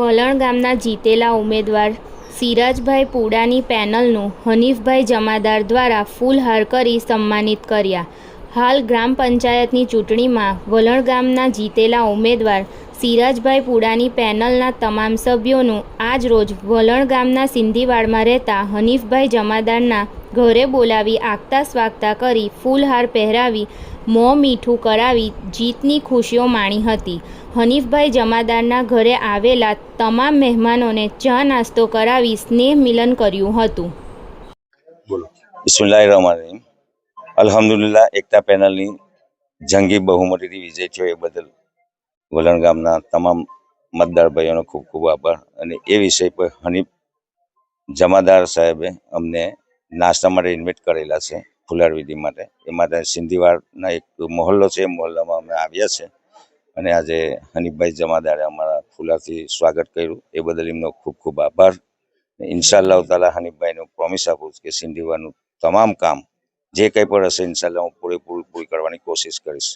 વલણ ગામના જીતેલા ઉમેદવાર સિરાજભાઈ પુડાની પેનલનું હનીફભાઈ જમાદાર દ્વારા ફૂલહાર કરી સન્માનિત કર્યા. હાલ ગ્રામ પંચાયતની ચૂંટણીમાં વલણ ગામના જીતેલા ઉમેદવાર સિરાજભાઈ પુડાની પેનલના તમામ સભ્યોનું આજ રોજ વલણ ગામના સિંધીવાડમાં રહેતા હનીફભાઈ જમાદારના ઘરે બોલાવી આગતા સ્વાગતા કરી ફૂલહાર પહેરાવી મોં મીઠું કરાવી જીતની ખુશીઓ માણી હતી. હનીફભાઈ જમાદારના ઘરે આવેલા તમામ મહેમાનોને ચા નાસ્તો કરાવી સ્નેહ મિલન કર્યું હતું. બિસ્મિલ્લાહિર્રહમાનિર્રહીમ. અલ્હમ્દુલિલ્લાહ એકતા પેનલની જંગી બહુમતીથી વિજય થયો એ બદલ વલણ ગામના તમામ મતદાર ભાઈઓનો ખૂબ ખૂબ આભાર. અને એ વિષય પર હનીફ જમાદાર સાહેબે અમને નાસ્તા માટે ઇન્વાઇટ કરેલા છે ફુલાર વિધિ માટે. એ માટે સિંધીવાડના એક મહોલ્લો છે, એ મહોલ્લામાં અમે આવ્યા છે અને આજે હનીફભાઈ જમાદારે અમારા ફુલારથી સ્વાગત કર્યું. એ બદલ એમનો ખૂબ ખૂબ આભાર. ઇન્શાઅલ્લાહ તાલા હનીફભાઈને પ્રોમિસ આપું છું કે સિંધીવાડનું તમામ કામ જે કંઈ પણ હશે ઇન્શાઅલ્લાહ હું પૂરી કરવાની કોશિશ કરીશ.